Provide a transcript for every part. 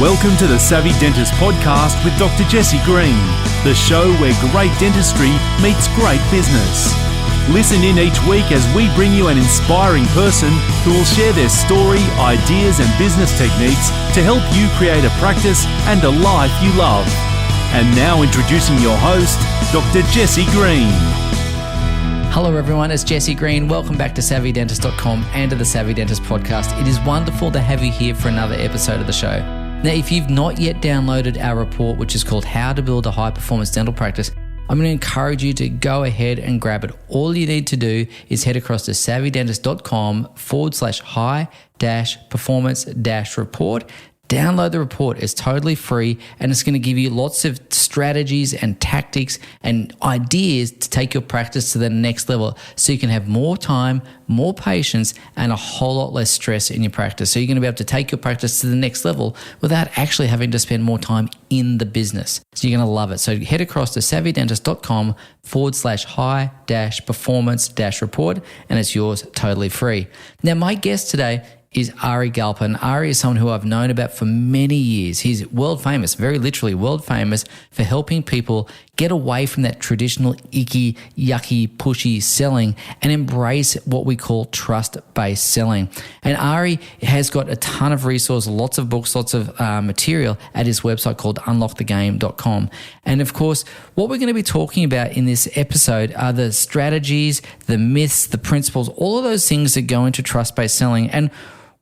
Welcome to the Savvy Dentist podcast with Dr. Jesse Green, the show where great dentistry meets great business. Listen in each week as we bring you an inspiring person who will share their story, ideas and business techniques to help you create a practice and a life you love. And now introducing your host, Dr. Jesse Green. Hello everyone, it's Jesse Green. Welcome back to SavvyDentist.com and to the Savvy Dentist podcast. It is wonderful to have you here for another episode of the show. Now, if you've not yet downloaded our report, which is called How to Build a High-Performance Dental Practice, I'm going to encourage you to go ahead and grab it. All you need to do is head across to savvydentist.com/high-performance-report. Download the report. It's totally free and it's going to give you lots of strategies and tactics and ideas to take your practice to the next level so you can have more time, more patience, and a whole lot less stress in your practice. So you're going to be able to take your practice to the next level without actually having to spend more time in the business. So you're going to love it. So head across to savvydentist.com/high-performance-report and it's yours totally free. Now, my guest today is Ari Galper. And Ari is someone who I've known about for many years. He's world famous, very literally world famous for helping people get away from that traditional icky, yucky, pushy selling and embrace what we call trust-based selling. And Ari has got a ton of resources, lots of books, lots of material at his website called unlockthegame.com. And of course, what we're going to be talking about in this episode are the strategies, the myths, the principles, all of those things that go into trust-based selling. And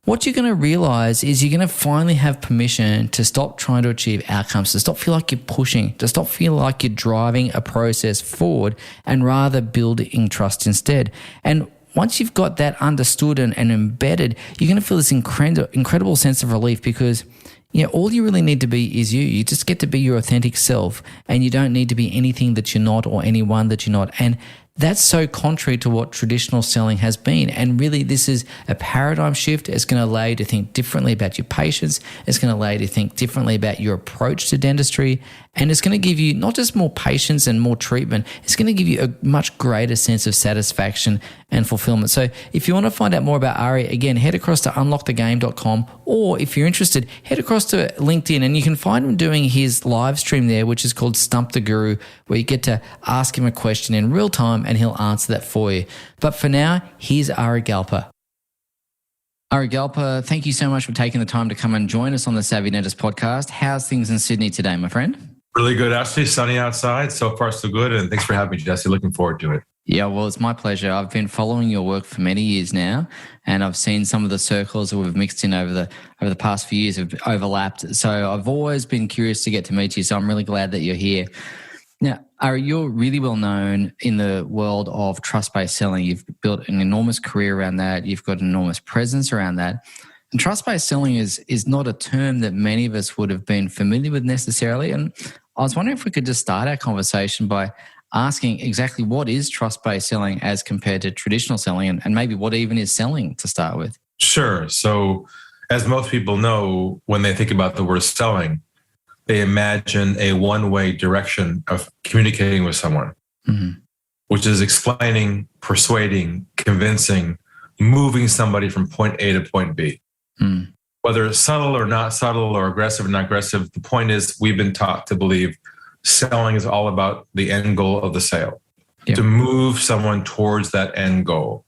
what you're going to realize is you're going to finally have permission to stop trying to achieve outcomes, to stop feeling like you're pushing, to stop feeling like you're driving a process forward and rather building trust instead. And once you've got that understood and embedded, you're going to feel this incredible sense of relief because all you really need to be is you. You just get to be your authentic self and you don't need to be anything that you're not or anyone that you're not. And that's so contrary to what traditional selling has been. And really, this is a paradigm shift. It's going to allow you to think differently about your patients. It's going to allow you to think differently about your approach to dentistry. And it's going to give you not just more patients and more treatment, it's going to give you a much greater sense of satisfaction and fulfillment. So if you want to find out more about Ari, again, head across to unlockthegame.com, or if you're interested, head across to LinkedIn and you can find him doing his live stream there, which is called Stump the Guru, where you get to ask him a question in real time and he'll answer that for you. But for now, here's Ari Galper. Ari Galper, thank you so much for taking the time to come and join us on the Savvy Dentist podcast. How's things in Sydney today, my friend? Really good, actually. Sunny outside. So far, so good. And thanks for having me, Jesse. Looking forward to it. Yeah, well, it's my pleasure. I've been following your work for many years now, and I've seen some of the circles that we've mixed in over the past few years have overlapped. So I've always been curious to get to meet you. So I'm really glad that you're here. Now, Ari, you're really well known in the world of trust-based selling. You've built an enormous career around that. You've got an enormous presence around that. And trust-based selling is not a term that many of us would have been familiar with necessarily. And I was wondering if we could just start our conversation by asking exactly what is trust-based selling as compared to traditional selling and maybe what even is selling to start with. Sure. So as most people know, when they think about the word selling, they imagine a one-way direction of communicating with someone, which is explaining, persuading, convincing, moving somebody from point A to point B. Whether it's subtle or not subtle or aggressive or not aggressive, the point is we've been taught to believe selling is all about the end goal of the sale, to move someone towards that end goal.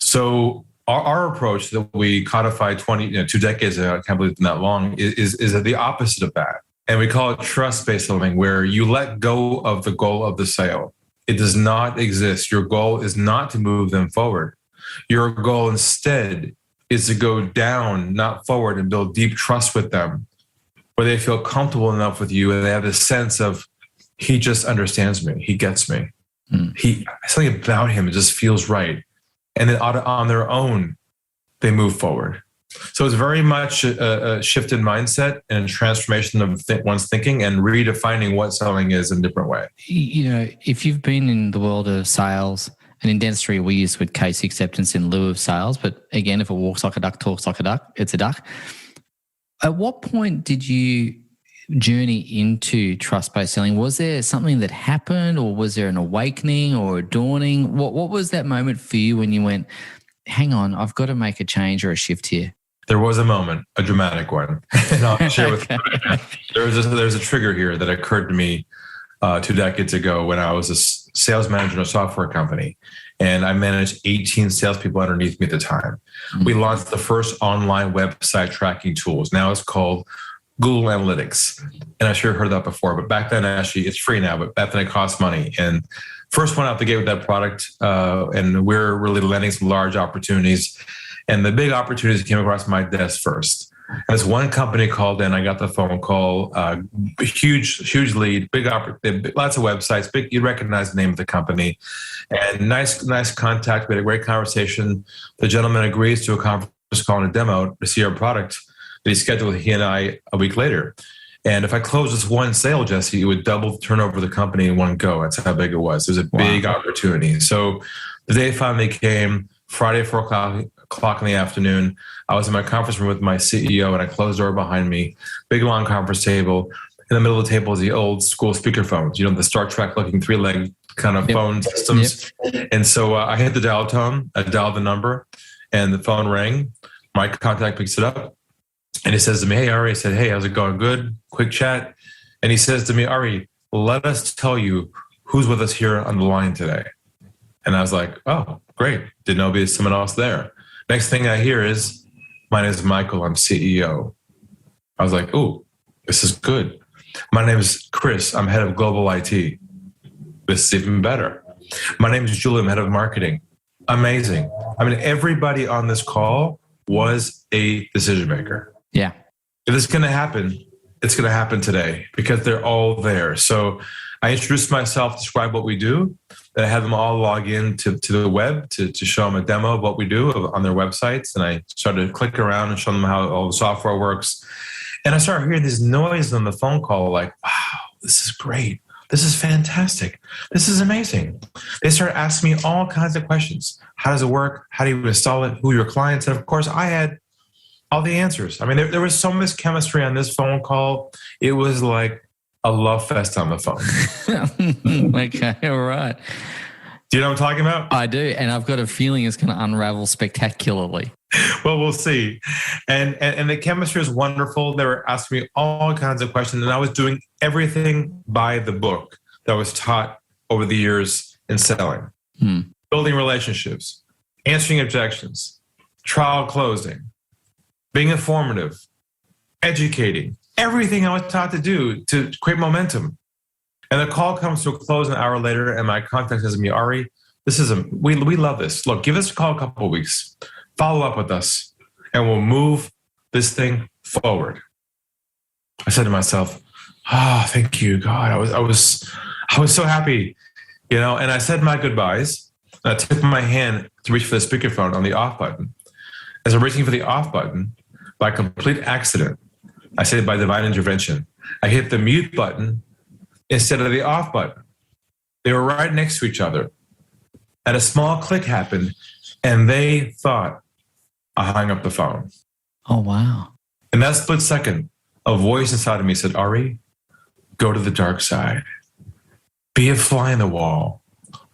So our approach that we codified 2 decades ago, I can't believe it's been that long, is the opposite of that. And we call it trust-based selling, where you let go of the goal of the sale. It does not exist. Your goal is not to move them forward. Your goal instead is to go down, not forward, and build deep trust with them, where they feel comfortable enough with you and they have this sense of, he just understands me. He gets me. Something about him, it just feels right. And then on their own, they move forward. So it's very much a shift in mindset and transformation of one's thinking and redefining what selling is in a different way. If you've been in the world of sales, and in dentistry, we use with case acceptance in lieu of sales. But again, if it walks like a duck, talks like a duck, it's a duck. At what point did you journey into trust-based selling? Was there something that happened, or was there an awakening or a dawning? What was that moment for you when you went, hang on, I've got to make a change or a shift here? there was a moment, a dramatic one, and I'll share with you. There's a trigger here that occurred to me 2 decades ago when I was a sales manager in a software company, and I managed 18 salespeople underneath me at the time. We launched the first online website tracking tools. Now it's called Google Analytics, and I'm sure you've heard that before. But back then, actually, it's free now. But back then, it cost money. And first one out the gate with that product, and we're really landing some large opportunities. And the big opportunities came across my desk first. And this one company called in. I got the phone call, huge lead, lots of websites. You recognize the name of the company, and nice contact. We had a great conversation. The gentleman agrees to a conference call and a demo to see our product that he scheduled with he and I a week later. And if I closed this one sale, Jesse, it would double the turnover of the company in one go. That's how big it was. It was a big opportunity. So the day finally came, Friday, 4 o'clock in the afternoon. I was in my conference room with my CEO, and I closed the door behind me. Big, long conference table. In the middle of the table is the old school speakerphones, the Star Trek looking 3-leg kind of phone systems. Yep. And so I hit the dial tone, I dialed the number, and the phone rang. My contact picks it up, and he says to me, "Hey, Ari." I said, "Hey, how's it going?" "Good." Quick chat. And he says to me, "Ari, let us tell you who's with us here on the line today." And I was like, "Oh, great. Didn't know there'd be someone else there." Next thing I hear is, "My name is Michael. I'm CEO." I was like, "Ooh, this is good." "My name is Chris. I'm head of global IT." This is even better. "My name is Julie. I'm head of marketing." Amazing. I mean, everybody on this call was a decision maker. Yeah. If it's going to happen, it's going to happen today because they're all there. So I introduced myself, described what we do. Then I had them all log in to the web to show them a demo of what we do on their websites. And I started to click around and show them how all the software works. And I started hearing this noise on the phone call like, wow, this is great. This is fantastic. This is amazing. They started asking me all kinds of questions. How does it work? How do you install it? Who are your clients? And of course, I had all the answers. I mean, there was so much chemistry on this phone call. It was like a love fest on the phone. Okay, all right. Do you know what I'm talking about? I do, and I've got a feeling it's going to unravel spectacularly. Well, we'll see. And the chemistry is wonderful. They were asking me all kinds of questions, and I was doing everything by the book that was taught over the years in selling. Building relationships, answering objections, trial closing, being informative, educating, everything I was taught to do to create momentum. And the call comes to a close an hour later, and my contact says to me, "Ari, we love this. Look, give us a call a couple of weeks. Follow up with us, and we'll move this thing forward." I said to myself, "Oh, thank you, God." I was so happy, and I said my goodbyes. And I took my hand to reach for the speakerphone on the off button. As I'm reaching for the off button, by complete accident, I say by divine intervention, I hit the mute button instead of the off button. They were right next to each other. And a small click happened, and they thought I hung up the phone. Oh, wow. In that split second, a voice inside of me said, "Ari, go to the dark side. Be a fly in the wall.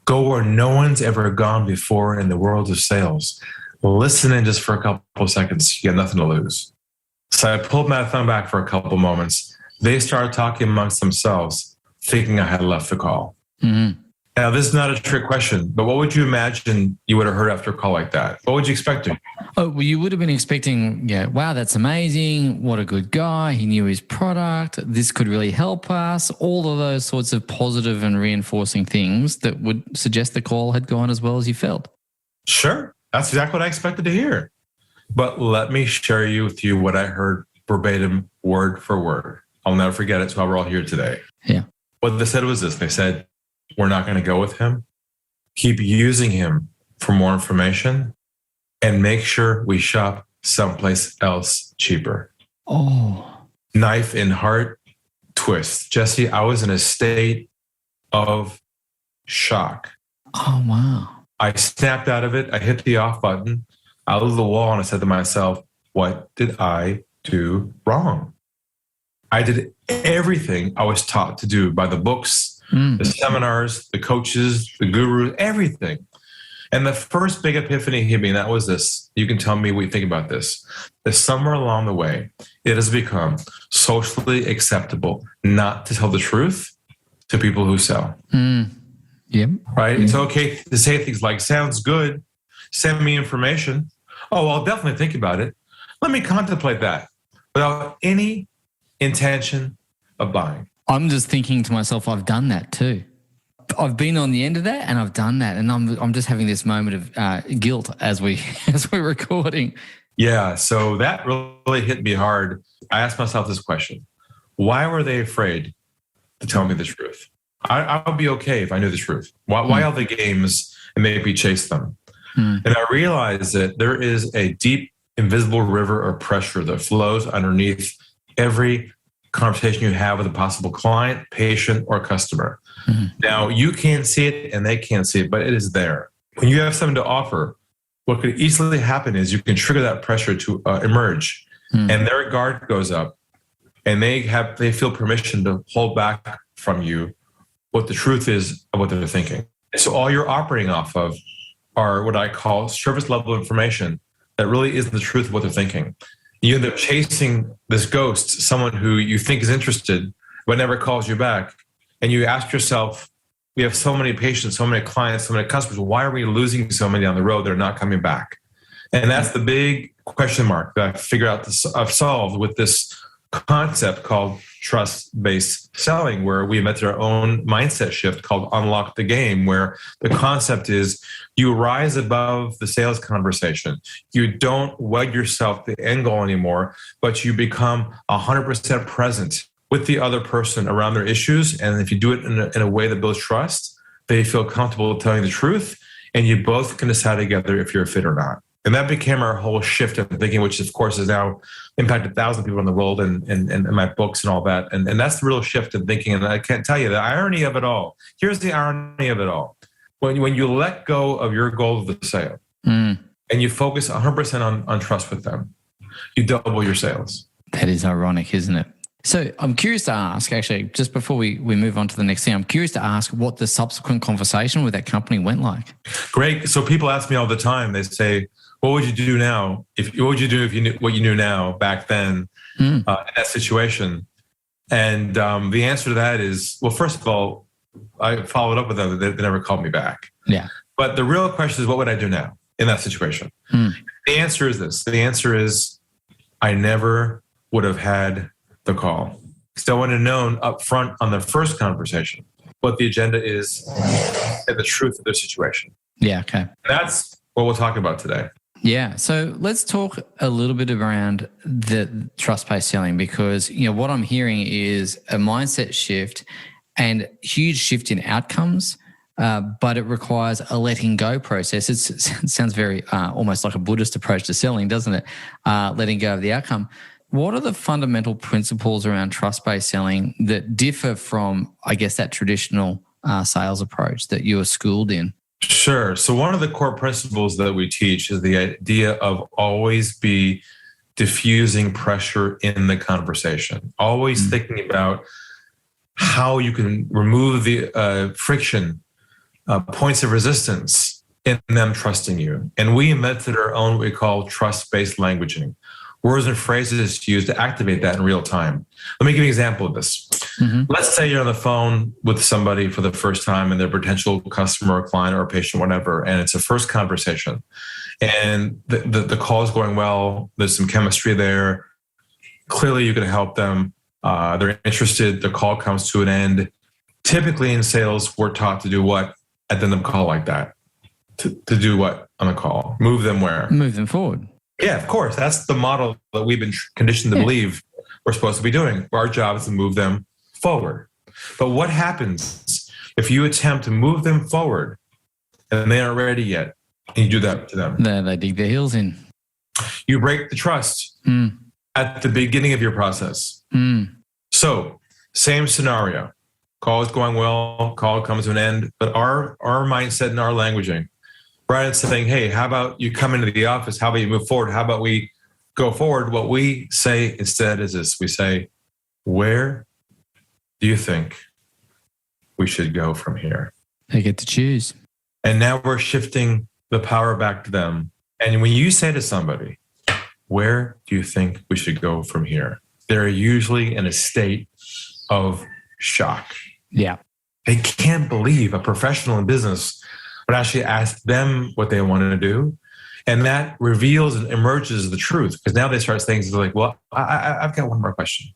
Go where no one's ever gone before in the world of sales. Listen in just for a couple of seconds. You got nothing to lose." So I pulled my thumb back for a couple moments. They started talking amongst themselves, thinking I had left the call. Mm-hmm. Now, this is not a trick question, but what would you imagine you would have heard after a call like that? What would you expect? Oh, well, you would have been expecting, wow, that's amazing. What a good guy. He knew his product. This could really help us. All of those sorts of positive and reinforcing things that would suggest the call had gone as well as you felt. Sure. That's exactly what I expected to hear. But let me share with you what I heard verbatim, word for word. I'll never forget it. It's why we're all here today. Yeah. What they said was this. They said, "We're not going to go with him. Keep using him for more information and make sure we shop someplace else cheaper." Oh. Knife in heart twist. Jesse, I was in a state of shock. Oh, wow. I snapped out of it. I hit the off button out of the wall, and I said to myself, what did I do wrong? I did everything I was taught to do by the books, the seminars, the coaches, the gurus, everything. And the first big epiphany hit me, and that was this. You can tell me what you think about this. That somewhere along the way, it has become socially acceptable not to tell the truth to people who sell. Yep. Right? It's okay to say things like, sounds good, send me information. Oh, I'll definitely think about it. Let me contemplate that without any intention of buying. I'm just thinking to myself, I've done that too. I've been on the end of that and I've done that. And I'm just having this moment of guilt as we're recording. Yeah. So that really hit me hard. I asked myself this question. Why were they afraid to tell me the truth? I would be okay if I knew the truth. Why all the games and maybe chase them? And I realized that there is a deep, invisible river of pressure that flows underneath every conversation you have with a possible client, patient, or customer. Now, you can't see it and they can't see it, but it is there. When you have something to offer, what could easily happen is you can trigger that pressure to emerge, and their guard goes up, and they feel permission to hold back from you what the truth is of what they're thinking. So all you're operating off of are what I call surface level information that really isn't the truth of what they're thinking. You end up chasing this ghost, someone who you think is interested, but never calls you back. And you ask yourself, we have so many patients, so many clients, so many customers. Why are we losing so many on the road that are not coming back? And that's the big question mark that I figure out I've solved with this concept called trust-based selling, where we invented our own mindset shift called Unlock the Game, where the concept is you rise above the sales conversation. You don't wed yourself to the end goal anymore, but you become 100% present with the other person around their issues. And if you do it in a way that builds trust, they feel comfortable telling the truth, and you both can decide together if you're a fit or not. And that became our whole shift in thinking, which of course has now impacted thousands of people in the world and my books and all that. And that's the real shift in thinking. And I can't tell you the irony of it all. Here's the irony of it all. When you let go of your goal of the sale and you focus 100% on trust with them, you double your sales. That is ironic, isn't it? So I'm curious to ask, actually, just before we move on to the next thing, I'm curious to ask what the subsequent conversation with that company went like. Great. So people ask me all the time, they say, what would you do now? What would you do if you knew what you knew now back then in that situation? And the answer to that is, well, first of all, I followed up with them. They never called me back. Yeah. But the real question is, what would I do now in that situation? The answer is this. The answer is, I never would have had the call. Still wouldn't have known up front on the first conversation what the agenda is and the truth of their situation. Yeah. Okay. And that's what we'll talk about today. Yeah. So let's talk a little bit around the trust-based selling, because, what I'm hearing is a mindset shift and huge shift in outcomes, but it requires a letting go process. It sounds very almost like a Buddhist approach to selling, doesn't it? Letting go of the outcome. What are the fundamental principles around trust-based selling that differ from, I guess, that traditional sales approach that you were schooled in? Sure. So one of the core principles that we teach is the idea of always be diffusing pressure in the conversation, always thinking about how you can remove the friction, points of resistance in them trusting you. And we invented our own, what we call trust-based languaging. Words and phrases to use to activate that in real time. Let me give you an example of this. Let's say you're on the phone with somebody for the first time and they're a potential customer or client or patient, whatever, and it's a first conversation. And the call is going well. There's some chemistry there. Clearly, you can help them. They're interested. The call comes to an end. Typically in sales, we're taught to do what at the end of a call like that? To do what on a call? Move them where? Move them forward. Yeah, of course. That's the model that we've been conditioned to believe we're supposed to be doing. Our job is to move them forward. But what happens if you attempt to move them forward and they aren't ready yet, and you do that to them? Then they dig their heels in. You break the trust at the beginning of your process. So, same scenario. Call is going well, call comes to an end, but our mindset and our languaging, rather than saying, hey, how about you come into the office? How about you move forward? How about we go forward? What we say instead is this. We say, where do you think we should go from here? They get to choose. And now we're shifting the power back to them. And when you say to somebody, where do you think we should go from here? They're usually in a state of shock. Yeah. They can't believe a professional in business would actually ask them what they want to do. And that reveals and emerges the truth, because now they start saying things like, well, I've got one more question.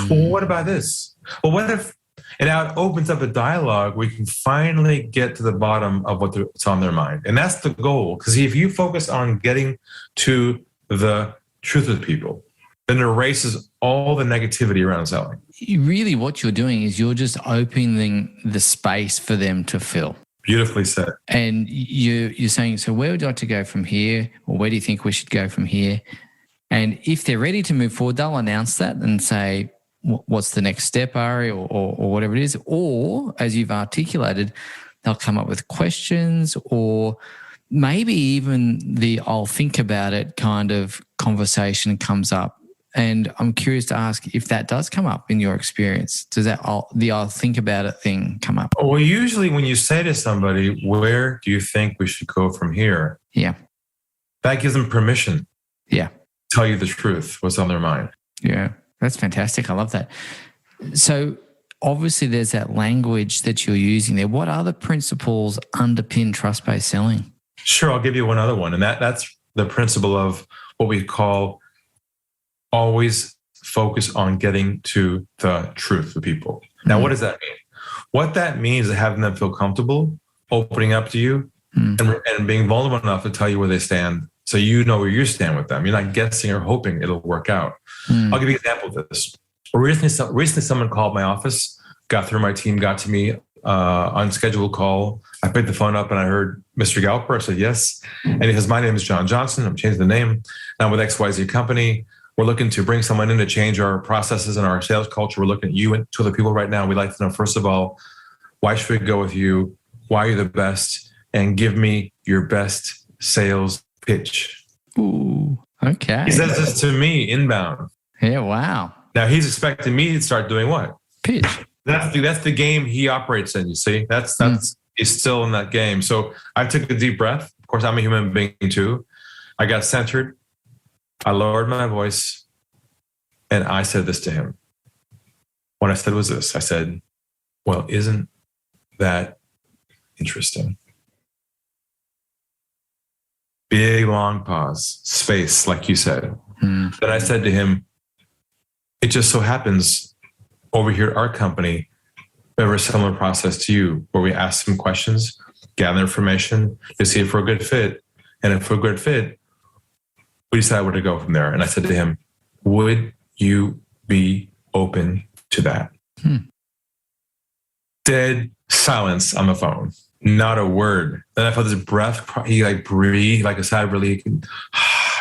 Well, what about this? Well, what if, and now it opens up a dialogue. We can finally get to the bottom of what's on their mind. And that's the goal. Because if you focus on getting to the truth with people, then it erases all the negativity around selling. Really what you're doing is you're just opening the space for them to fill. Beautifully said. And you're saying, so where would you like to go from here? Or where do you think we should go from here? And if they're ready to move forward, they'll announce that and say, what's the next step, Ari, or whatever it is. Or, as you've articulated, they'll come up with questions, or maybe even the I'll think about it kind of conversation comes up. And I'm curious to ask if that does come up in your experience. Does that the I'll think about it thing come up? Well, usually when you say to somebody, where do you think we should go from here? Yeah. That gives them permission. Yeah. To tell you the truth, what's on their mind. Yeah. That's fantastic. I love that. So obviously there's that language that you're using there. What other principles underpin trust-based selling? Sure. I'll give you one other one. And that's the principle of what we call always focus on getting to the truth of people. Now, what does that mean? What that means is having them feel comfortable, opening up to you, and being vulnerable enough to tell you where they stand, so you know where you stand with them. You're not guessing or hoping it'll work out. I'll give you an example of this. Recently, someone called my office, got through my team, got to me on scheduled call. I picked the phone up and I heard Mr. Galper. I said, yes. And he says, my name is John Johnson. I'm changing the name. And I'm with XYZ company. We're looking to bring someone in to change our processes and our sales culture. We're looking at you and two other people right now. We'd like to know, first of all, why should we go with you? Why are you the best? And give me your best sales pitch. Ooh, okay. He says this to me inbound. Yeah, wow. Now he's expecting me to start doing what? Pitch. That's the game he operates in, you see? That's he's still in that game. So I took a deep breath. Of course, I'm a human being too. I got centered. I lowered my voice and I said this to him. What I said was this. I said, well, isn't that interesting? Big, long pause, space, like you said. Then I said to him, it just so happens over here at our company, we have a similar process to you, where we ask some questions, gather information to see if we're a good fit. And if we're a good fit, we decide where to go from there. And I said to him, would you be open to that? Dead silence on the phone. Not a word. Then I felt this breath. He breathed like a sigh of relief.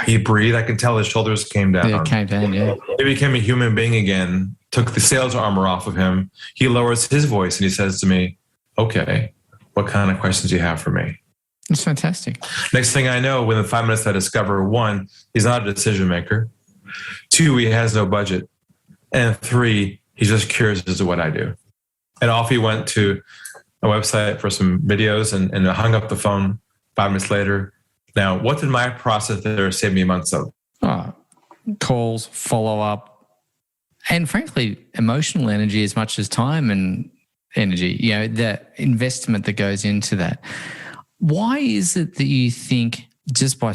He breathed. I could tell his shoulders came down. Yeah, it came down, yeah. He became a human being again, took the sales armor off of him. He lowers his voice and he says to me, okay, what kind of questions do you have for me? That's fantastic. Next thing I know, within 5 minutes, I discover 1, he's not a decision maker. 2, he has no budget. And 3, he's just curious as to what I do. And off he went to a website for some videos and hung up the phone 5 minutes later. Now, what did my process there save me months of? Calls, follow up, and frankly, emotional energy as much as time and energy, the investment that goes into that. Why is it that you think just by,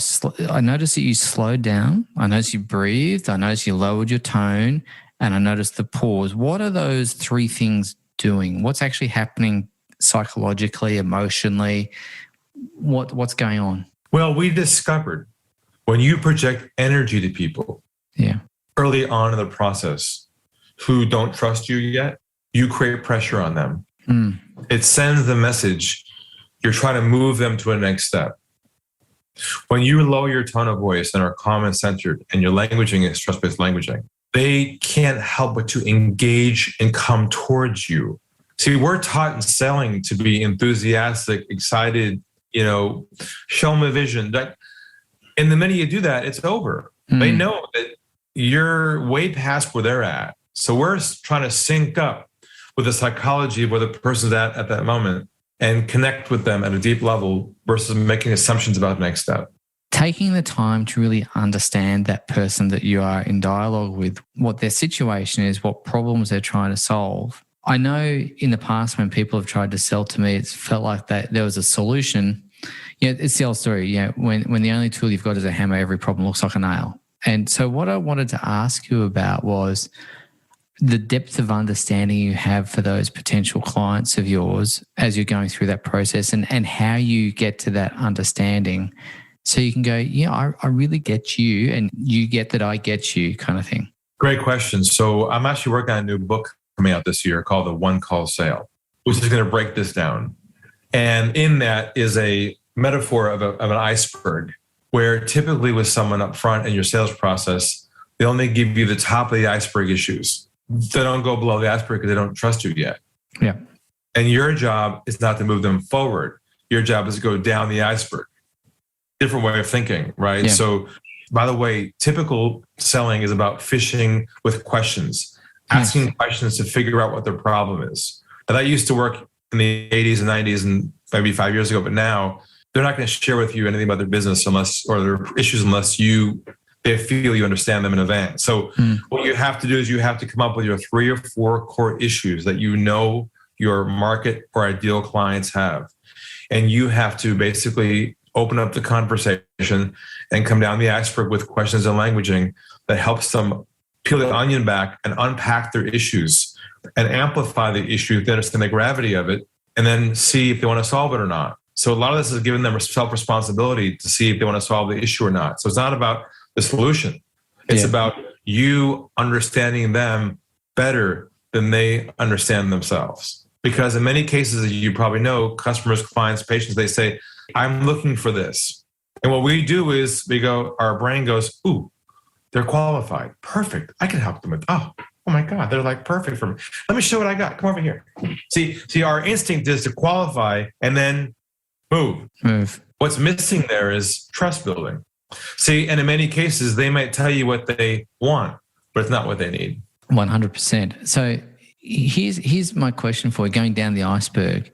I noticed that you slowed down, I noticed you breathed, I noticed you lowered your tone, and I noticed the pause. What are those 3 things doing? What's actually happening psychologically, emotionally? What's going on? Well, we discovered when you project energy to people early on in the process who don't trust you yet, you create pressure on them. It sends the message. You're trying to move them to a next step. When you lower your tone of voice and are calm and centered, and your languaging is trust-based languaging, they can't help but to engage and come towards you. See, we're taught in selling to be enthusiastic, excited, show them a vision. And the minute you do that, it's over. They know that you're way past where they're at. So we're trying to sync up with the psychology of where the person's at that moment and connect with them at a deep level versus making assumptions about the next step. Taking the time to really understand that person that you are in dialogue with, what their situation is, what problems they're trying to solve. I know in the past when people have tried to sell to me, it's felt like that there was a solution. It's the old story. When the only tool you've got is a hammer, every problem looks like a nail. And so what I wanted to ask you about was the depth of understanding you have for those potential clients of yours as you're going through that process, and how you get to that understanding so you can go, I really get you and you get that I get you kind of thing. Great question. So I'm actually working on a new book coming out this year called The One Call Sale, which is going to break this down. And in that is a metaphor of an iceberg, where typically with someone up front in your sales process, they only give you the top of the iceberg issues. They don't go below the iceberg because they don't trust you yet. Yeah. And your job is not to move them forward. Your job is to go down the iceberg. Different way of thinking, right? Yeah. So, by the way, typical selling is about fishing with questions, asking questions to figure out what their problem is. And that used to work in the 80s and 90s and maybe 5 years ago, but now they're not going to share with you anything about their business or their issues unless they feel you understand them in advance. So what you have to do is you have to come up with your 3 or 4 core issues that your market or ideal clients have. And you have to basically open up the conversation and come down the iceberg with questions and languaging that helps them peel the onion back and unpack their issues and amplify the issue to understand the gravity of it, and then see if they want to solve it or not. So a lot of this is giving them self-responsibility to see if they want to solve the issue or not. So it's not about the solution. It's about you understanding them better than they understand themselves. Because in many cases, as you probably know, customers, clients, patients, they say, I'm looking for this. And what we do is our brain goes, ooh, they're qualified. Perfect. I can help them with, oh my God, they're like perfect for me. Let me show what I got. Come over here. See, our instinct is to qualify and then move. What's missing there is trust building. See, and in many cases, they might tell you what they want, but it's not what they need. 100%. So here's my question for you, going down the iceberg.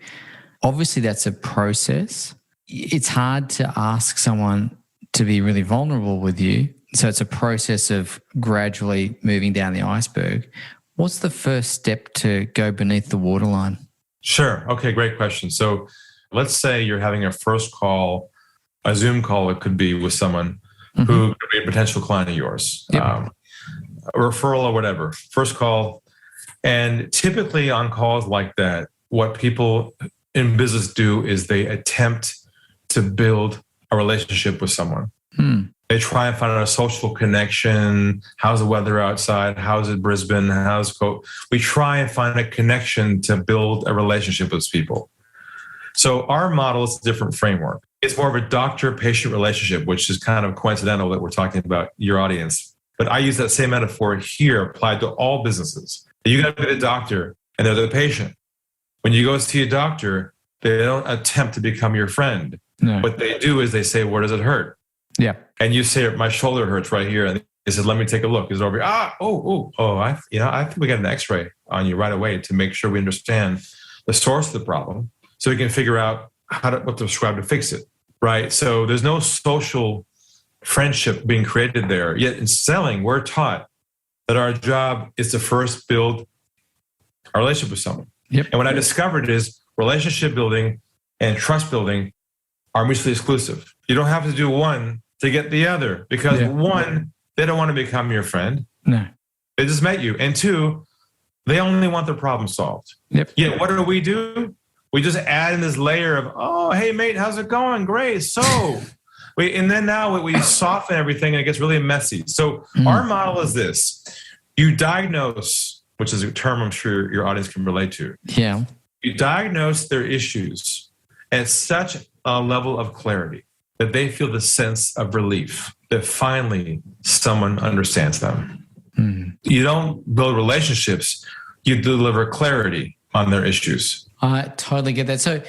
Obviously, that's a process. It's hard to ask someone to be really vulnerable with you. So it's a process of gradually moving down the iceberg. What's the first step to go beneath the waterline? Sure. Okay, great question. So let's say you're having a first call, a Zoom call, it could be with someone who could be a potential client of yours, a referral or whatever, first call. And typically on calls like that, what people in business do is they attempt to build a relationship with someone. They try and find out a social connection. How's the weather outside? How's it Brisbane? We try and find a connection to build a relationship with people. So our model is a different framework. It's more of a doctor-patient relationship, which is kind of coincidental that we're talking about your audience. But I use that same metaphor here applied to all businesses. You got to be the doctor and they're the patient. When you go see a doctor, they don't attempt to become your friend. No. What they do is they say, where does it hurt? Yeah. And you say, my shoulder hurts right here. And they said, let me take a look. Is it over here? I think we got an x-ray on you right away to make sure we understand the source of the problem so we can figure out what to prescribe to fix it, right? So there's no social friendship being created there. Yet in selling, we're taught that our job is to first build a relationship with someone. Yep. And what I discovered is relationship building and trust building are mutually exclusive. You don't have to do one to get the other because one, they don't want to become your friend. No. They just met you. And two, they only want their problem solved. Yep. Yet what do? We just add in this layer of, oh, hey, mate, how's it going? Great. So, and then now we soften everything and it gets really messy. So our model is this. You diagnose, which is a term I'm sure your audience can relate to. Yeah. You diagnose their issues at such a level of clarity that they feel the sense of relief that finally someone understands them. You don't build relationships, you deliver clarity on their issues. I totally get that. So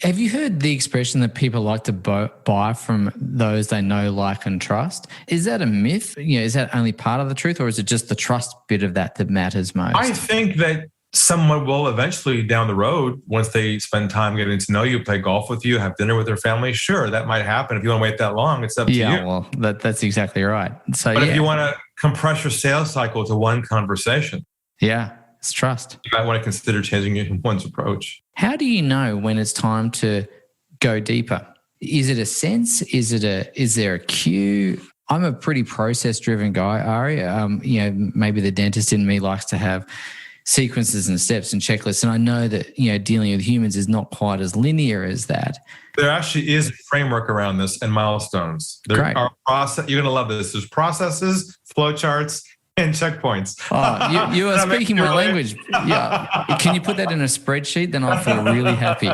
have you heard the expression that people like to buy from those they know, like, and trust? Is that a myth? Is that only part of the truth, or is it just the trust bit of that matters most? I think that someone will eventually down the road, once they spend time getting to know you, play golf with you, have dinner with their family, sure, that might happen. If you want to wait that long, it's up to you. Yeah, well, that's exactly right. So, but if you want to compress your sales cycle to one conversation, it's trust. You might want to consider changing one's approach. How do you know when it's time to go deeper? Is it a sense? Is there a cue? I'm a pretty process-driven guy, Ari. Maybe the dentist in me likes to have sequences and steps and checklists. And I know that, dealing with humans is not quite as linear as that. There actually is a framework around this and milestones. There are you're going to love this. There's processes, flowcharts, and checkpoints. Oh, you are speaking my language. Yeah. Can you put that in a spreadsheet? Then I'll feel really happy.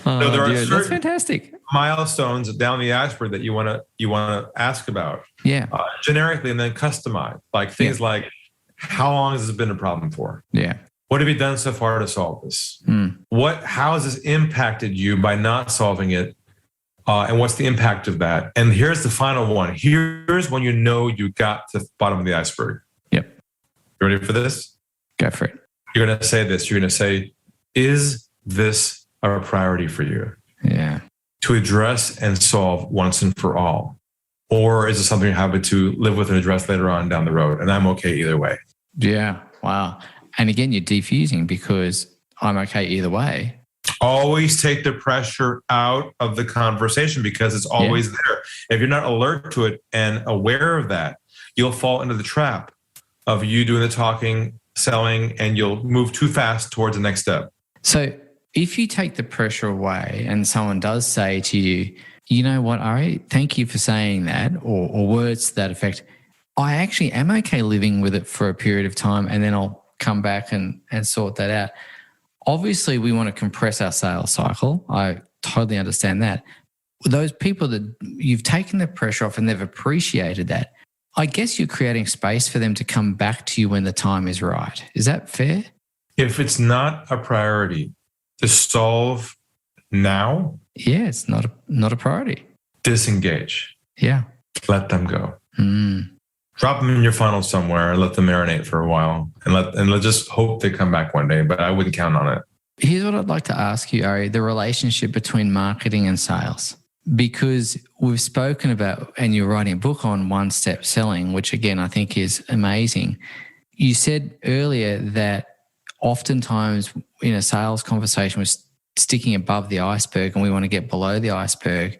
That's fantastic. Milestones down the iceberg that you want to ask about. Yeah. Generically, and then customize. Like things like, how long has this been a problem for? Yeah. What have you done so far to solve this? How has this impacted you by not solving it? And what's the impact of that? And here's the final one. Here's when you got to the bottom of the iceberg. Yep. You ready for this? Go for it. You're going to say this. You're going to say, is this a priority for you? Yeah. To address and solve once and for all? Or is it something you're happy to live with and address later on down the road? And I'm okay either way. Yeah. Wow. And again, you're defusing because I'm okay either way. Always take the pressure out of the conversation because it's always there. If you're not alert to it and aware of that, you'll fall into the trap of you doing the talking, selling, and you'll move too fast towards the next step. So if you take the pressure away and someone does say to you, you know what, Ari, thank you for saying that, or words to that effect, I actually am okay living with it for a period of time and then I'll come back and sort that out. Obviously, we want to compress our sales cycle. I totally understand that. Those people that you've taken the pressure off and they've appreciated that, I guess you're creating space for them to come back to you when the time is right. Is that fair? If it's not a priority to solve now, it's not a priority. Disengage. Yeah. Let them go. Drop them in your funnel somewhere and let them marinate for a while and let's just hope they come back one day, but I wouldn't count on it. Here's what I'd like to ask you, Ari, the relationship between marketing and sales, because we've spoken about, and you're writing a book on one-step selling, which again, I think is amazing. You said earlier that oftentimes in a sales conversation, we're sticking above the iceberg and we want to get below the iceberg.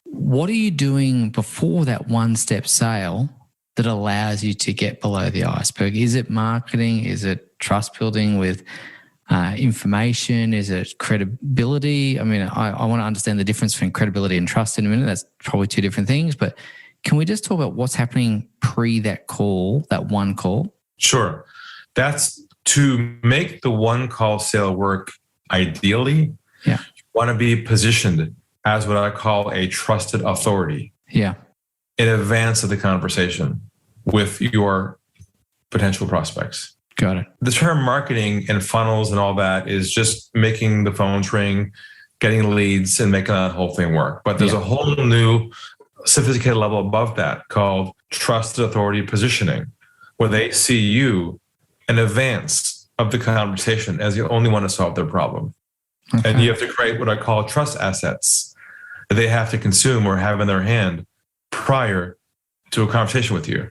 What are you doing before that one-step sale that allows you to get below the iceberg? Is it marketing? Is it trust building with information? Is it credibility? I mean, I want to understand the difference between credibility and trust in a minute. That's probably two different things. But can we just talk about what's happening pre that call, that one call? Sure. That's to make the one call sale work ideally. Yeah. You want to be positioned as what I call a trusted authority. Yeah. In advance of the conversation with your potential prospects. Got it. The term marketing and funnels and all that is just making the phones ring, getting leads, and making that whole thing work. But there's a whole new sophisticated level above that called trusted authority positioning, where they see you in advance of the conversation as the only one to solve their problem. Okay. And you have to create what I call trust assets that they have to consume or have in their hand prior to a conversation with you.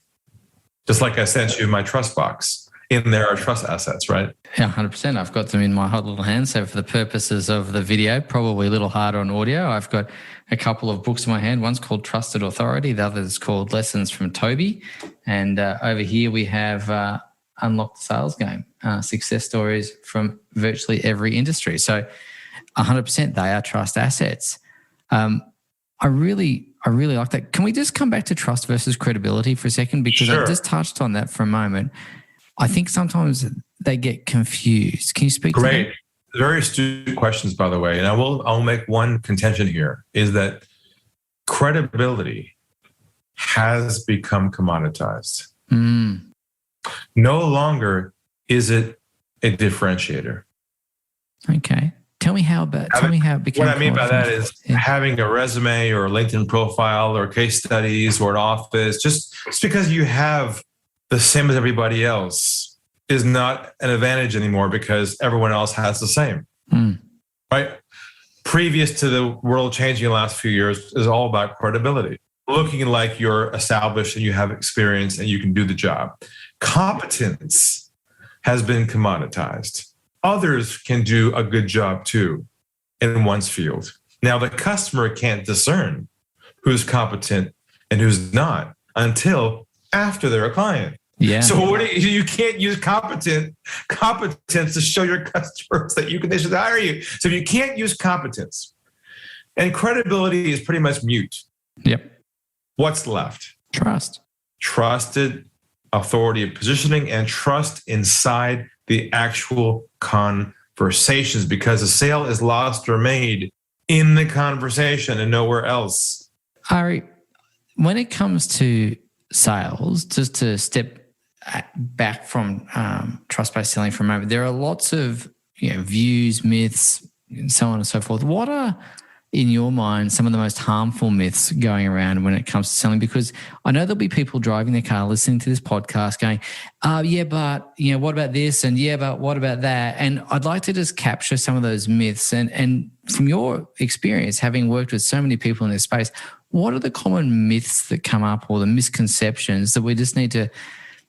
Just like I sent you my trust box. In there are trust assets, right? Yeah, 100%. I've got them in my hot little hand. So for the purposes of the video, probably a little harder on audio, I've got a couple of books in my hand. One's called Trusted Authority. The other is called Lessons from Toby. And over here we have Unlock the Sales Game, success stories from virtually every industry. So 100% they are trust assets. I really like that. Can we just come back to trust versus credibility for a second? Because I just touched on that for a moment. I think sometimes they get confused. Can you speak to that? Great. Very astute questions, by the way. And I'll make one contention here, is that credibility has become commoditized. No longer is it a differentiator. Okay. Tell me how it became. What I mean by that is having a resume or a LinkedIn profile or case studies or an office, just because you have the same as everybody else is not an advantage anymore because everyone else has the same, right? Previous to the world changing in the last few years is all about credibility, looking like you're established and you have experience and you can do the job. Competence has been commoditized. Others can do a good job too in one's field. Now, the customer can't discern who's competent and who's not until after they're a client. Yeah. So you can't use competence to show your customers that they should hire you. So if you can't use competence, and credibility is pretty much mute. Yep. What's left? Trust. Trusted authority positioning and trust inside the actual conversations, because a sale is lost or made in the conversation and nowhere else. Ari, when it comes to sales, just to step back from trust-based selling for a moment, there are lots of views, myths, and so on and so forth. What are, in your mind, some of the most harmful myths going around when it comes to selling? Because I know there'll be people driving their car listening to this podcast going, yeah, but what about this? And yeah, but what about that? And I'd like to just capture some of those myths. And from your experience, having worked with so many people in this space, what are the common myths that come up or the misconceptions that we just need to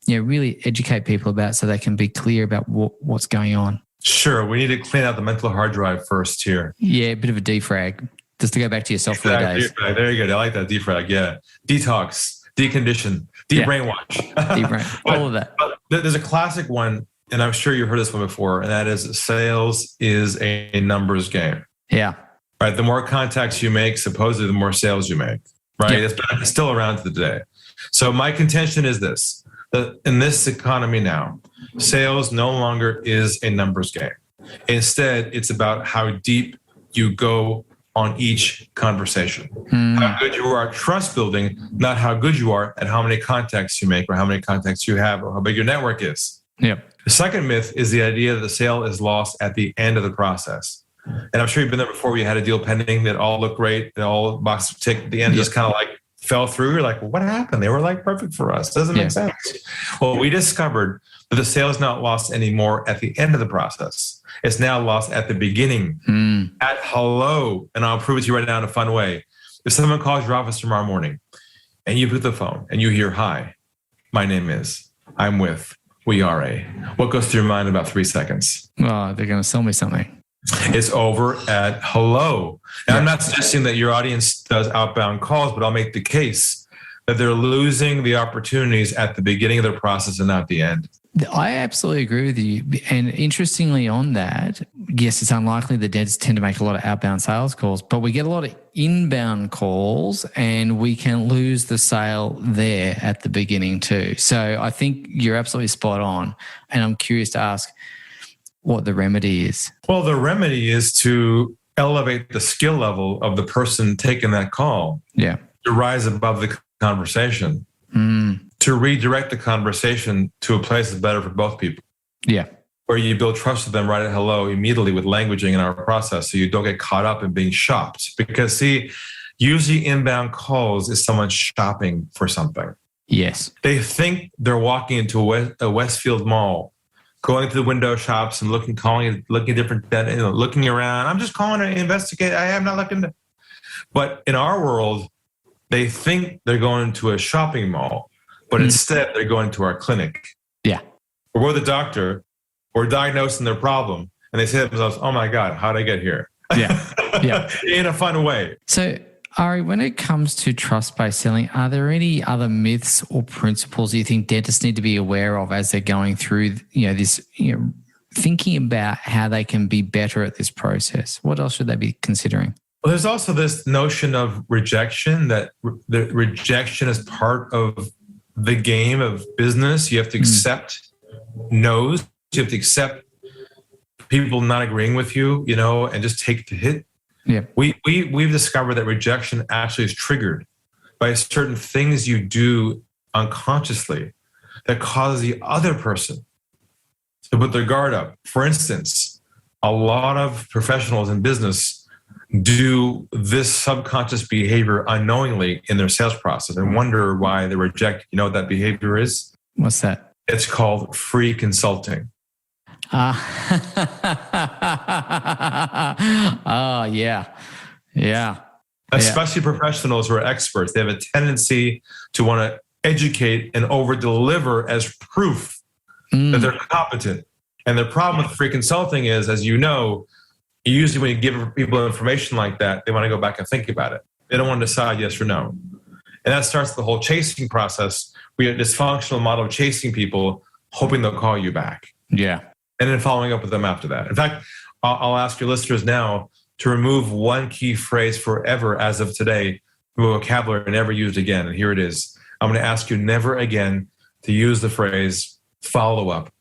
really educate people about so they can be clear about what's going on? Sure. We need to clean out the mental hard drive first here. Yeah, a bit of a defrag, just to go back to your software days. Defrag. There you go. I like that, defrag. Yeah. Detox, decondition, de-brainwash. All of that. But there's a classic one, and I'm sure you've heard this one before, and that is sales is a numbers game. Yeah. Right. The more contacts you make, supposedly the more sales you make. Right. Yep. It's still around today. So my contention is this. In this economy now, sales no longer is a numbers game. Instead, it's about how deep you go on each conversation. How good you are at trust building, not how good you are at how many contacts you make or how many contacts you have or how big your network is. Yep. The second myth is the idea that the sale is lost at the end of the process. And I'm sure you've been there before where you had a deal pending that all looked great, that all boxes ticked at the end, just kind of like fell through. You're like, well, what happened? They were like perfect for us. Doesn't make sense. Well, we discovered that the sale is not lost anymore at the end of the process. It's now lost at the beginning, at hello. And I'll prove it to you right now in a fun way. If someone calls your office tomorrow morning and you pick the phone and you hear, hi, my name is, I'm with, we are a, what goes through your mind in about 3 seconds? Oh, they're going to sell me something. It's over at hello. And I'm not suggesting that your audience does outbound calls, but I'll make the case that they're losing the opportunities at the beginning of their process and not the end. I absolutely agree with you. And interestingly on that, yes, it's unlikely the dentists tend to make a lot of outbound sales calls, but we get a lot of inbound calls and we can lose the sale there at the beginning too. So I think you're absolutely spot on. And I'm curious to ask what the remedy is. Well, the remedy is to elevate the skill level of the person taking that call. Yeah. To rise above the conversation. To redirect the conversation to a place that's better for both people. Yeah. Where you build trust with them right at hello immediately with languaging in our process so you don't get caught up in being shopped. Because see, usually inbound calls is someone shopping for something. Yes. They think they're walking into a Westfield mall, going to the window shops and looking different, looking around. I'm just calling to investigate. I am not looking to. But in our world, they think they're going to a shopping mall, but instead they're going to our clinic. Yeah. Or we're the doctor, we're diagnosing their problem, and they say to themselves, oh my God, how'd I get here? Yeah. Yeah. In a fun way. So, Ari, when it comes to trust-based selling, are there any other myths or principles you think dentists need to be aware of as they're going through, this, thinking about how they can be better at this process? What else should they be considering? Well, there's also this notion of rejection, that the rejection is part of the game of business. You have to accept no's. You have to accept people not agreeing with you, and just take the hit. Yeah. We've discovered that rejection actually is triggered by certain things you do unconsciously that causes the other person to put their guard up. For instance, a lot of professionals in business do this subconscious behavior unknowingly in their sales process and wonder why they reject. You know what that behavior is? What's that? It's called free consulting. Oh, yeah. Yeah. Especially professionals who are experts. They have a tendency to want to educate and over-deliver as proof that they're competent. And the problem with free consulting is, as you know, usually when you give people information like that, they want to go back and think about it. They don't want to decide yes or no. And that starts the whole chasing process. We have a dysfunctional model of chasing people, hoping they'll call you back. Yeah. And then following up with them after that. In fact, I'll ask your listeners now to remove one key phrase forever as of today from the vocabulary, never used again. And here it is. I'm going to ask you never again to use the phrase follow up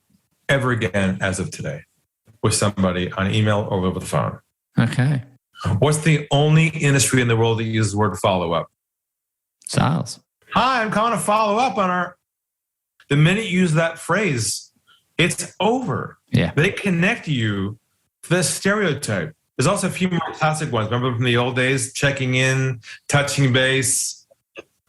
ever again as of today with somebody on email or over the phone. Okay. What's the only industry in the world that uses the word follow up? Sales. Hi, I'm calling to follow up on our... The minute you use that phrase, it's over. Yeah. They connect you to the stereotype. There's also a few more classic ones. Remember from the old days, checking in, touching base.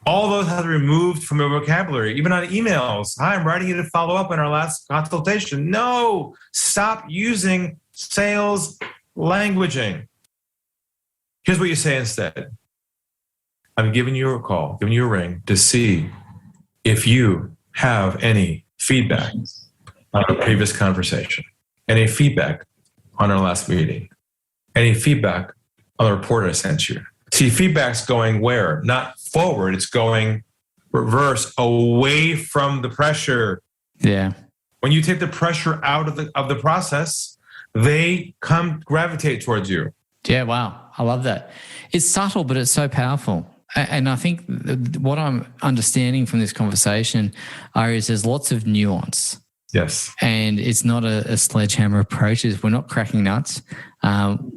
All those have to be removed from your vocabulary, even on emails. Hi, I'm writing you to follow up on our last consultation. No, stop using sales languaging. Here's what you say instead. I'm giving you a call, giving you a ring to see if you have any feedback on our previous conversation, any feedback on our last meeting, any feedback on the report I sent you. See, feedback's going where? Not forward, it's going reverse, away from the pressure. Yeah. When you take the pressure out of the process, they gravitate towards you. Yeah, wow. I love that. It's subtle, but it's so powerful. And I think what I'm understanding from this conversation, Ari, is there's lots of nuance. Yes. And it's not a sledgehammer approach. We're not cracking nuts.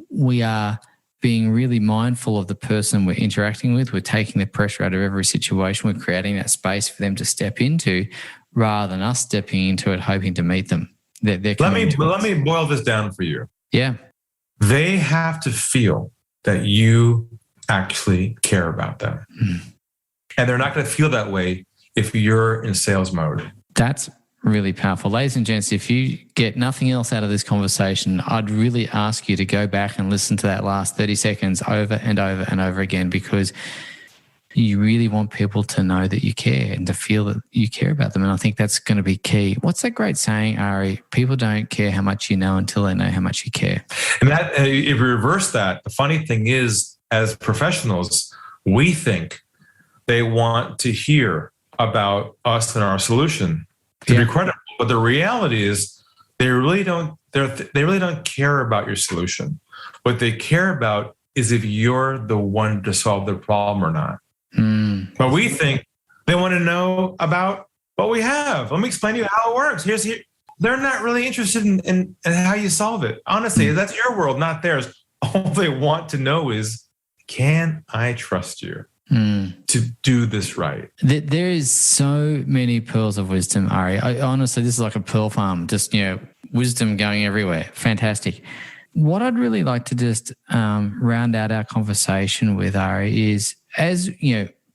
We are being really mindful of the person we're interacting with. We're taking the pressure out of every situation. We're creating that space for them to step into rather than us stepping into it, hoping to meet them. Let me boil this down for you. Yeah. They have to feel that you actually care about them. And they're not going to feel that way if you're in sales mode. That's really powerful. Ladies and gents, if you get nothing else out of this conversation, I'd really ask you to go back and listen to that last 30 seconds over and over and over again, because you really want people to know that you care and to feel that you care about them. And I think that's going to be key. What's that great saying, Ari? People don't care how much you know until they know how much you care. And that, if you reverse that, the funny thing is, as professionals, we think they want to hear about us and our solution to be credible. But the reality is they really don't care about your solution. What they care about is if you're the one to solve their problem or not. But we think they want to know about what we have. Let me explain to you how it works. They're not really interested in how you solve it. Honestly, that's your world, not theirs. All they want to know is, can I trust you to do this right? There is so many pearls of wisdom, Ari. Honestly, this is like a pearl farm, just, wisdom going everywhere. Fantastic. What I'd really like to just round out our conversation with, Ari, is, as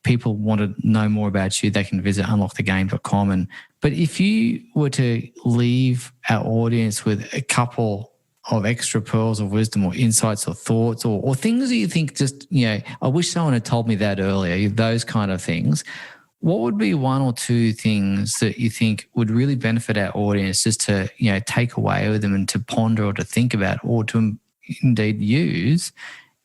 people want to know more about you, they can visit unlockthegame.com. But if you were to leave our audience with a couple of extra pearls of wisdom or insights or thoughts or things that you think just, I wish someone had told me that earlier, those kind of things, what would be one or two things that you think would really benefit our audience just to, take away with them and to ponder or to think about or to indeed use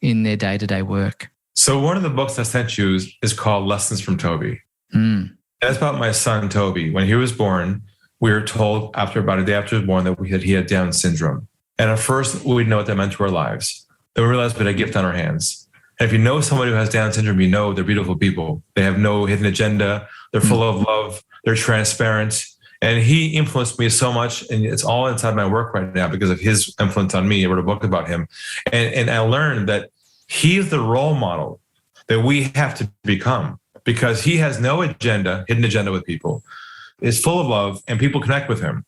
in their day-to-day work? So one of the books I sent you is called Lessons from Toby. That's about my son, Toby. When he was born, we were told about a day after he was born that he had Down syndrome. And at first, we didn't know what that meant to our lives. Then we realized we had a gift on our hands. And if you know somebody who has Down syndrome, you know they're beautiful people. They have no hidden agenda. They're full of love. They're transparent. And he influenced me so much. And it's all inside my work right now because of his influence on me. I wrote a book about him. And I learned that he's the role model that we have to become, because he has no agenda, hidden agenda with people, is full of love, and people connect with him.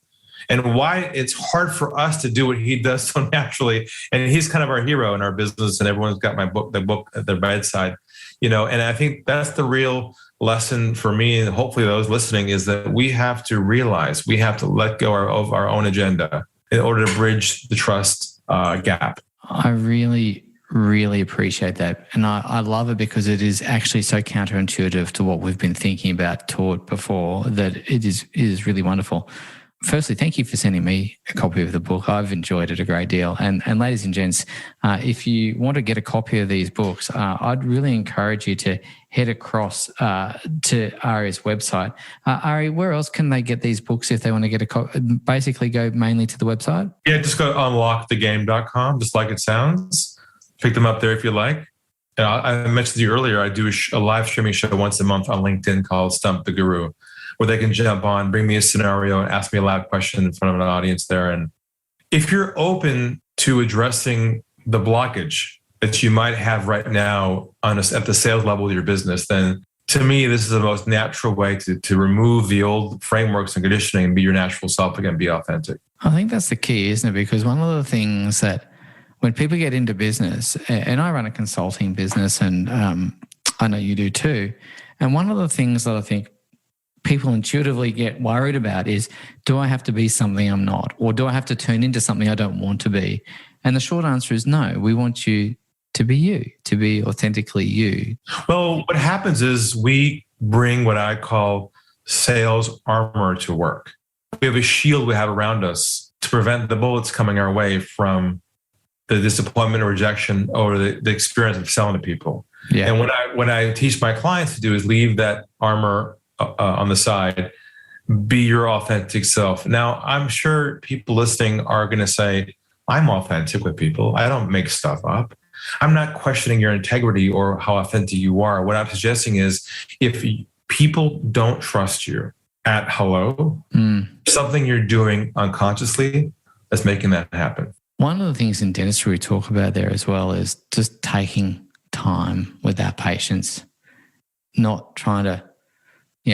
And why it's hard for us to do what he does so naturally. And he's kind of our hero in our business, and everyone's got the book at their bedside, and I think that's the real lesson for me, and hopefully those listening, is that we have to realize we have to let go of our own agenda in order to bridge the trust gap. I really, really appreciate that. And I love it because it is actually so counterintuitive to what we've been thinking about, taught before, that it is really wonderful. Firstly, thank you for sending me a copy of the book. I've enjoyed it a great deal. And ladies and gents, if you want to get a copy of these books, I'd really encourage you to head across to Ari's website. Ari, where else can they get these books if they want to get a copy? Basically go mainly to the website? Yeah, just go to unlockthegame.com, just like it sounds. Pick them up there if you like. And I mentioned to you earlier, I do a live streaming show once a month on LinkedIn called Stump the Guru, where they can jump on, bring me a scenario, and ask me a live question in front of an audience there. And if you're open to addressing the blockage that you might have right now at the sales level of your business, then to me, this is the most natural way to remove the old frameworks and conditioning and be your natural self again, be authentic. I think that's the key, isn't it? Because one of the things that when people get into business, and I run a consulting business, and I know you do too, and one of the things that I think people intuitively get worried about is, do I have to be something I'm not? Or do I have to turn into something I don't want to be? And the short answer is no. We want you to be you, to be authentically you. Well, what happens is we bring what I call sales armor to work. We have a shield we have around us to prevent the bullets coming our way from the disappointment or rejection or the experience of selling to people. Yeah. And what I teach my clients to do is leave that armor on the side, be your authentic self. Now, I'm sure people listening are going to say, I'm authentic with people. I don't make stuff up. I'm not questioning your integrity or how authentic you are. What I'm suggesting is if people don't trust you at hello, something you're doing unconsciously that's making that happen. One of the things in dentistry we talk about there as well is just taking time with our patients, not trying to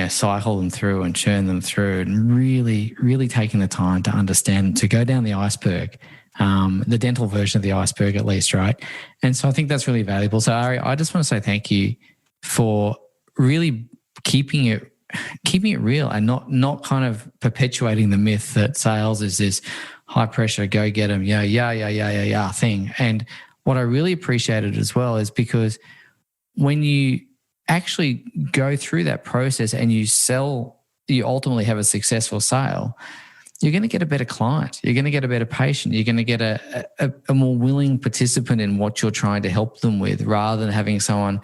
cycle them through and churn them through, and really, really taking the time to understand, to go down the iceberg, the dental version of the iceberg at least, right? And so I think that's really valuable. So Ari, I just want to say thank you for really keeping it real and not kind of perpetuating the myth that sales is this high pressure, go get them, yeah thing. And what I really appreciated as well is because when you actually go through that process and you ultimately have a successful sale, you're going to get a better client. You're going to get a better patient. You're going to get a more willing participant in what you're trying to help them with, rather than having someone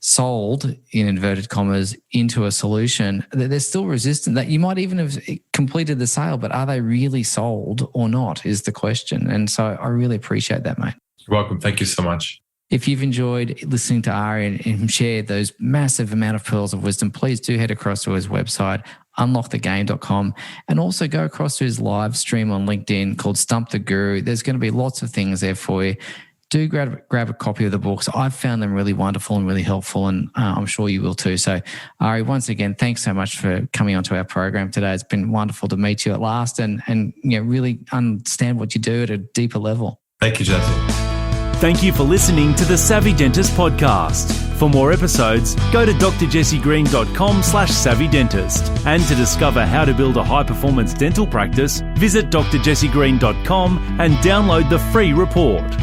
sold, in inverted commas, into a solution that they're still resistant, that you might even have completed the sale, but are they really sold or not is the question. And so I really appreciate that, mate. You're welcome. Thank you so much. If you've enjoyed listening to Ari and him share those massive amount of pearls of wisdom, please do head across to his website, unlockthegame.com, and also go across to his live stream on LinkedIn called Stump the Guru. There's going to be lots of things there for you. Do grab a copy of the books. I've found them really wonderful and really helpful, and I'm sure you will too. So, Ari, once again, thanks so much for coming onto our program today. It's been wonderful to meet you at last and really understand what you do at a deeper level. Thank you, Jesse. Thank you for listening to the Savvy Dentist podcast. For more episodes, go to drjessegreen.com/savvydentist. And to discover how to build a high-performance dental practice, visit drjessegreen.com and download the free report.